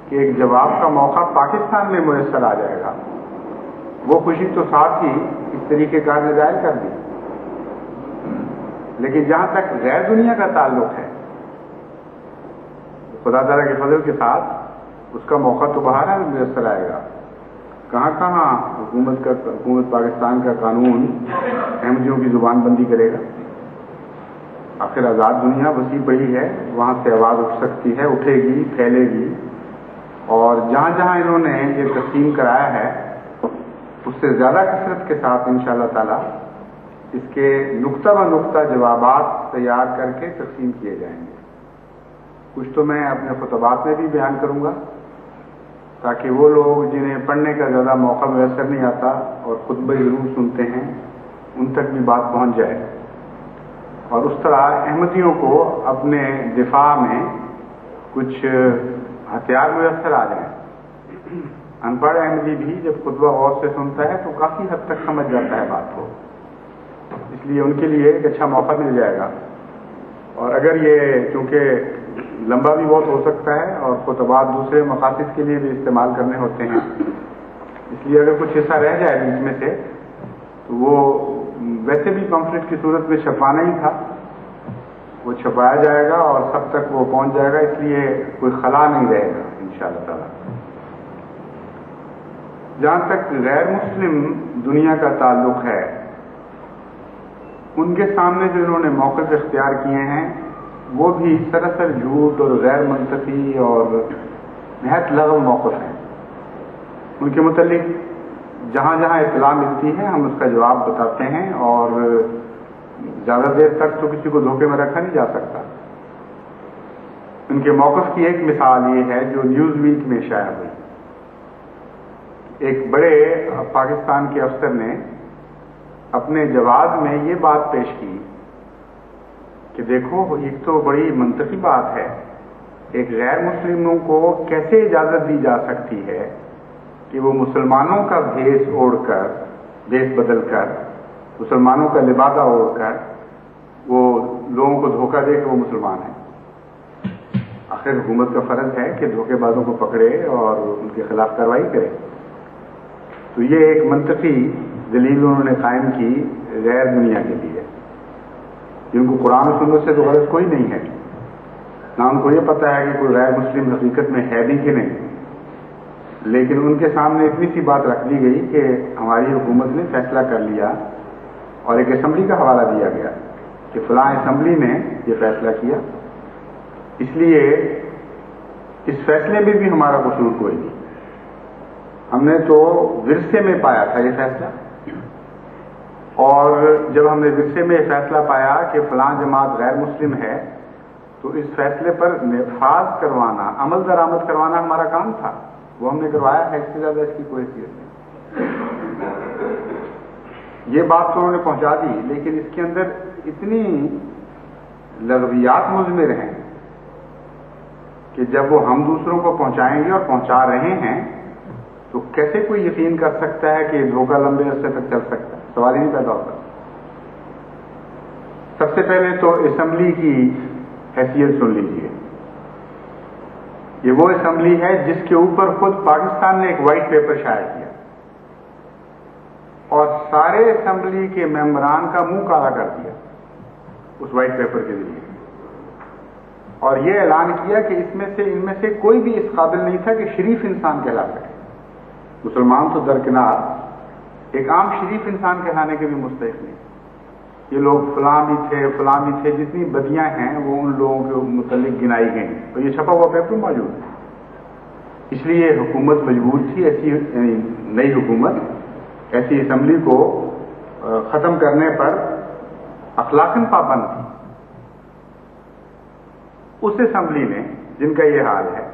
کہ ایک جواب کا موقع پاکستان میں میسر آ جائے گا، وہ خوشی تو ساتھ ہی اس طریقے کار نے ظاہر کر دی. لیکن جہاں تک غیر دنیا کا تعلق ہے، خدا تعالیٰ کے فضل کے ساتھ اس کا موقع تو باہر میسر آئے گا. کہاں کہاں حکومت پاکستان کا قانون احمدیوں کی زبان بندی کرے گا؟ آخر آزاد دنیا وسیع بڑی ہے، وہاں سے آواز اٹھ سکتی ہے، اٹھے گی، پھیلے گی. اور جہاں جہاں انہوں نے یہ تقسیم کرایا ہے اس سے زیادہ کثرت کے ساتھ انشاءاللہ تعالی اس کے نقطہ بہ نقطہ جوابات تیار کر کے تقسیم کیے جائیں گے. کچھ تو میں اپنے خطبات میں بھی بیان کروں گا تاکہ وہ لوگ جنہیں پڑھنے کا زیادہ موقع میسر نہیں آتا اور خطبے ضرور سنتے ہیں ان تک بھی بات پہنچ جائے، اور اس طرح احمدیوں کو اپنے دفاع میں کچھ ہتھیار میسر آ جائیں. ان پڑھ احمدی بھی جب خطبہ غور سے سنتا ہے تو کافی حد تک سمجھ جاتا ہے بات کو، اس لیے ان کے لیے ایک اچھا موقع مل جائے گا. اور اگر یہ چونکہ لمبا بھی بہت ہو سکتا ہے اور خطبات دوسرے مقاصد کے لیے بھی استعمال کرنے ہوتے ہیں، اس لیے اگر کچھ حصہ رہ جائے بیچ میں سے تو وہ ویسے بھی پمفلٹ کی صورت میں چھپانا ہی تھا، وہ چھپایا جائے گا اور سب تک وہ پہنچ جائے گا، اس لیے کوئی خلا نہیں رہے گا انشاءاللہ تعالی. جہاں تک غیر مسلم دنیا کا تعلق ہے، ان کے سامنے جو انہوں نے موقف اختیار کیے ہیں وہ بھی سراسر جھوٹ اور غیر منطقی اور نہایت لغو موقف ہیں. ان کے متعلق جہاں جہاں اطلاع ملتی ہے ہم اس کا جواب بتاتے ہیں، اور زیادہ دیر تک تو کسی کو دھوکے میں رکھا نہیں جا سکتا. ان کے موقف کی ایک مثال یہ ہے جو نیوز ویک میں شائع ہوئی. ایک بڑے پاکستان کے افسر نے اپنے جواب میں یہ بات پیش کی کہ دیکھو ایک تو بڑی منطقی بات ہے، ایک غیر مسلموں کو کیسے اجازت دی جا سکتی ہے کہ وہ مسلمانوں کا بھیس بدل کر مسلمانوں کا لبادہ اوڑھ کر وہ لوگوں کو دھوکہ دے کہ وہ مسلمان ہیں. آخر حکومت کا فرض ہے کہ دھوکے بازوں کو پکڑے اور ان کے خلاف کارروائی کرے. تو یہ ایک منطقی دلیل انہوں نے قائم کی غیر دنیا کے لیے، جن کو قرآن و سنت سے تو غرض کوئی نہیں ہے، نہ ان کو یہ پتہ ہے کہ کوئی غیر مسلم حقیقت میں ہے بھی کہ نہیں. لیکن ان کے سامنے اتنی سی بات رکھ دی گئی کہ ہماری حکومت نے فیصلہ کر لیا اور ایک اسمبلی کا حوالہ دیا گیا کہ فلاں اسمبلی نے یہ فیصلہ کیا، اس لیے اس فیصلے میں بھی ہمارا قصور کوئی نہیں. ہم نے تو ورثے میں پایا تھا یہ فیصلہ، اور جب ہم نے ورثے میں یہ فیصلہ پایا کہ فلاں جماعت غیر مسلم ہے تو اس فیصلے پر نفاذ کروانا، عمل درآمد کروانا ہمارا کام تھا، وہ ہم نے کروایا ہے. اس سے زیادہ اس کی کوئی حیثیت نہیں. یہ بات تو انہوں نے پہنچا دی، لیکن اس کے اندر اتنی لغویات مضمر ہیں کہ جب وہ ہم دوسروں کو پہنچائیں گے اور پہنچا رہے ہیں تو کیسے کوئی یقین کر سکتا ہے کہ دھوکہ لمبے عرصے تک چل سکتا ہے؟ سوال ہی نہیں پیدا ہوتا. سب سے پہلے تو اسمبلی کی حیثیت سن لیجیے. یہ وہ اسمبلی ہے جس کے اوپر خود پاکستان نے ایک وائٹ پیپر شائع کیا اور سارے اسمبلی کے ممبران کا منہ کالا کر دیا اس وائٹ پیپر کے ذریعے، اور یہ اعلان کیا کہ ان میں سے کوئی بھی اس قابل نہیں تھا کہ شریف انسان کہلا سکے. مسلمان تو درکنار، ایک عام شریف انسان کہلانے کے بھی مستحق نہیں. یہ لوگ فلاں بھی تھے، جتنی بدیاں ہیں وہ ان لوگوں کے متعلق گنائی گئیں، اور یہ چھپا ہوا پیپر موجود ہے. اس لیے حکومت مجبور تھی، ایسی نئی حکومت ایسی اسمبلی کو ختم کرنے پر اخلاقاً پابند تھی. اس اسمبلی نے جن کا یہ حال ہے،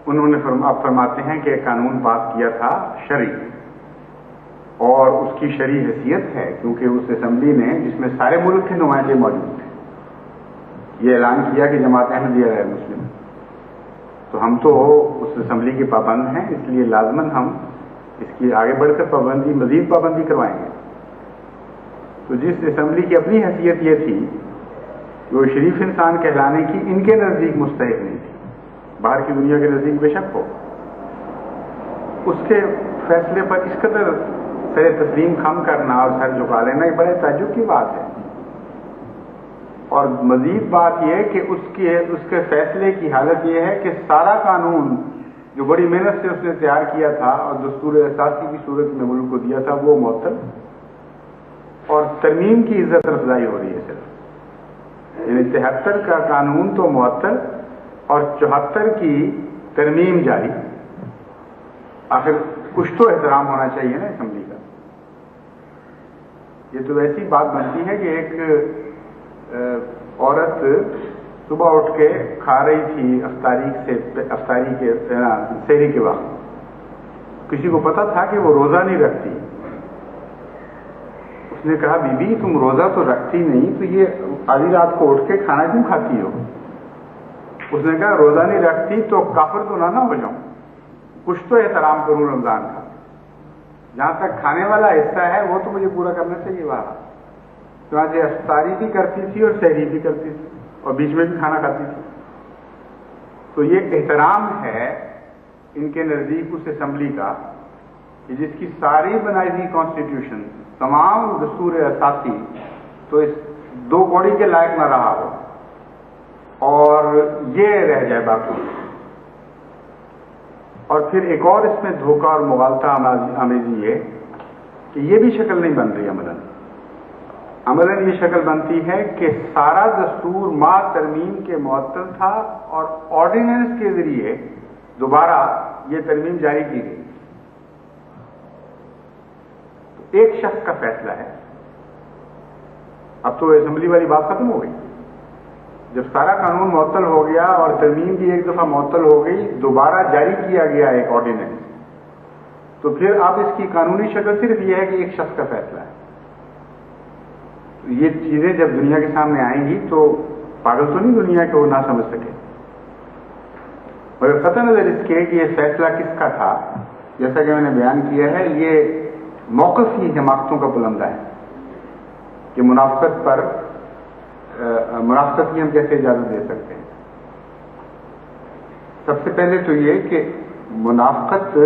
انہوں نے اب فرماتے ہیں کہ ایک قانون پاس کیا تھا شرعی، اور اس کی شرعی حیثیت ہے کیونکہ اس اسمبلی نے جس میں سارے ملک کے نمائندے موجود تھے یہ اعلان کیا کہ جماعت احمدیہ غیر مسلم. تو ہم تو اس اسمبلی کے پابند ہیں، اس لیے لازماً ہم اس کی آگے بڑھ کر مزید پابندی کروائیں گے. تو جس اسمبلی کی اپنی حیثیت یہ تھی کہ وہ شریف انسان کہلانے کی ان کے نزدیک مستحق نہیں تھی، باہر کی دنیا کے نزدیک بے شک ہو، اس کے فیصلے پر اس قدر سر تسلیم خم کرنا اور سر جھکا لینا یہ بڑے تعجب کی بات ہے. اور مزید بات یہ کہ اس کے فیصلے کی حالت یہ ہے کہ سارا قانون جو بڑی محنت سے اس نے تیار کیا تھا اور دستور اساسی کی صورت میں ملک کو دیا تھا وہ معطل، اور ترمیم کی عزت افزائی ہو رہی ہے صرف. یعنی 73 کا قانون تو معطل اور 74 کی ترمیم جاری. آخر کچھ تو احترام ہونا چاہیے نا اسمبلی کا. یہ تو ایسی بات بنتی ہے کہ ایک عورت صبح اٹھ کے کھا رہی تھی افطاری کے سحری کے وقت. کسی کو پتا تھا کہ وہ روزہ نہیں رکھتی. اس نے کہا بی بی تم روزہ تو رکھتی نہیں تو یہ آدھی رات کو اٹھ کے کھانا کیوں کھاتی ہو؟ اس نے کہا روزہ نہیں رکھتی تو کافر تو نہ ہو جاؤں، کچھ تو احترام کروں رمضان کا. جہاں تک کھانے والا حصہ ہے وہ تو مجھے پورا کرنا چاہیے. وہاں چنانچہ افطاری بھی کرتی تھی اور سحری بھی کرتی تھی اور بیچ میں بھی کھانا کھاتی تھی. تو یہ احترام ہے ان کے نزدیک اس اسمبلی کا کہ جس کی ساری بنائی ہوئی کانسٹیٹیوشن تمام دستور اساسی تو اس 2 کوڑی کے لائق نہ رہا ہو اور یہ رہ جائے باقی. اور پھر ایک اور اس میں دھوکہ اور مغالطہ آمیزی ہے کہ یہ بھی شکل نہیں بن رہی عملاً یہ شکل بنتی ہے کہ سارا دستور ما ترمیم کے معطل تھا اور آرڈیننس کے ذریعے دوبارہ یہ ترمیم جاری کی گئی. تو ایک شخص کا فیصلہ ہے. اب تو اسمبلی والی بات ختم ہو گئی. جب سارا قانون معطل ہو گیا اور ترمیم بھی ایک دفعہ معطل ہو گئی، دوبارہ جاری کیا گیا ایک آرڈیننس، تو پھر اب اس کی قانونی شکل صرف یہ ہے کہ ایک شخص کا فیصلہ ہے. یہ چیزیں جب دنیا کے سامنے آئیں گی تو پاگل تو نہیں دنیا کہ وہ نہ سمجھ سکے. مگر قطع نظر اس کے کہ یہ فیصلہ کس کا تھا، جیسا کہ میں نے بیان کیا ہے، یہ موقف ہی حماقتوں کا بلندہ ہے کہ منافقت کی ہم کیسے اجازت دے سکتے ہیں. سب سے پہلے تو یہ کہ منافقت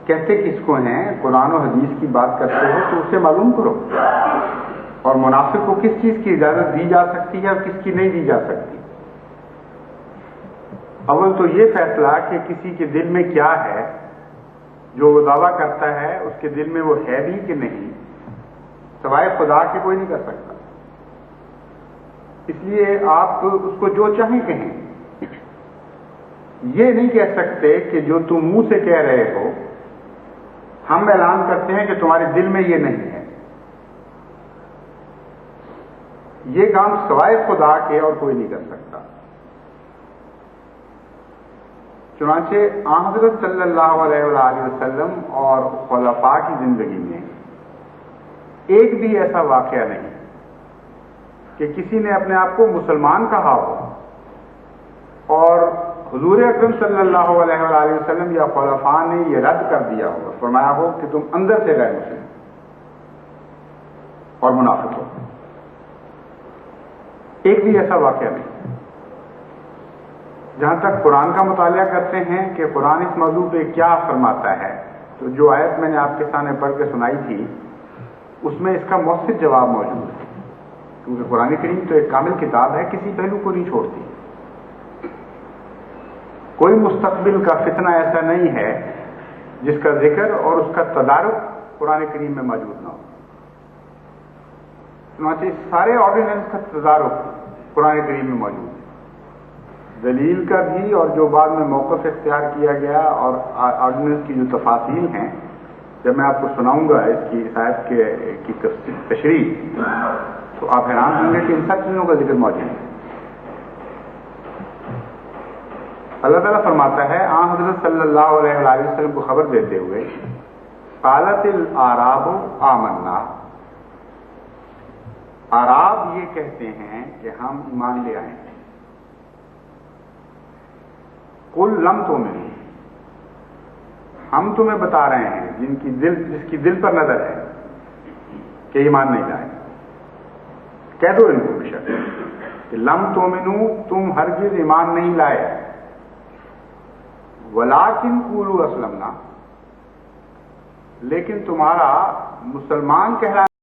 کہتے کس کو ہیں، قرآن و حدیث کی بات کرتے ہو تو اسے معلوم کرو، اور منافق کو کس چیز کی اجازت دی جا سکتی ہے اور کس کی نہیں دی جا سکتی. اول تو یہ فیصلہ کہ کسی کے دل میں کیا ہے، جو وہ دعویٰ کرتا ہے اس کے دل میں وہ ہے بھی کہ نہیں، سوائے خدا کے کوئی نہیں کر سکتا. اس لیے آپ اس کو جو چاہیں کہیں، یہ نہیں کہہ سکتے کہ جو تم منہ سے کہہ رہے ہو ہم اعلان کرتے ہیں کہ تمہارے دل میں یہ نہیں ہے. یہ کام سوائے خدا کے اور کوئی نہیں کر سکتا. چنانچہ آن حضرت صلی اللہ علیہ وآلہ وسلم اور خلفاء کی زندگی میں ایک بھی ایسا واقعہ نہیں کہ کسی نے اپنے آپ کو مسلمان کہا ہو اور حضور اکرم صلی اللہ علیہ وآلہ وسلم یا خلفاء نے یہ رد کر دیا ہو، فرمایا ہو کہ تم اندر سے غیر مسلم اور منافق ہو. ایک بھی ایسا واقعہ نہیں. جہاں تک قرآن کا مطالعہ کرتے ہیں کہ قرآن اس موضوع پہ کیا فرماتا ہے، تو جو آیت میں نے آپ کے سامنے پڑھ کے سنائی تھی اس میں اس کا مؤثر جواب موجود ہے. کیونکہ قرآن کریم تو ایک کامل کتاب ہے، کسی پہلو کو نہیں چھوڑتی. کوئی مستقبل کا فتنہ ایسا نہیں ہے جس کا ذکر اور اس کا تدارک قرآن کریم میں موجود نہ ہو. چنانچہ سارے آرڈیننس کا تدارک قرآن کریم میں موجود ہے. دلیل کا بھی اور جو بعد میں موقف اختیار کیا گیا اور آرڈیننس کی جو تفاصیل ہیں، جب میں آپ کو سناؤں گا اس کی آیت کی تشریح تو آپ حیران ہوں گے کہ ان سب چیزوں کا ذکر موجود ہے. اللہ تعالیٰ فرماتا ہے آن حضرت صلی اللہ علیہ وآلہ وسلم کو خبر دیتے ہوئے، قالت الاعراب آمنا، اعراب یہ کہتے ہیں کہ ہم ایمان لے آئے ہیں. قل لم تؤمنوا، ہم تمہیں بتا رہے ہیں جس کی دل پر نظر ہے کہ ایمان نہیں لائے. کہہ دو ان کو بے شک کہ لم تؤمنوا، تم ہرگز ایمان نہیں لائے. ولاکن قولوا اسلمنا، لیکن تمہارا مسلمان کہلانا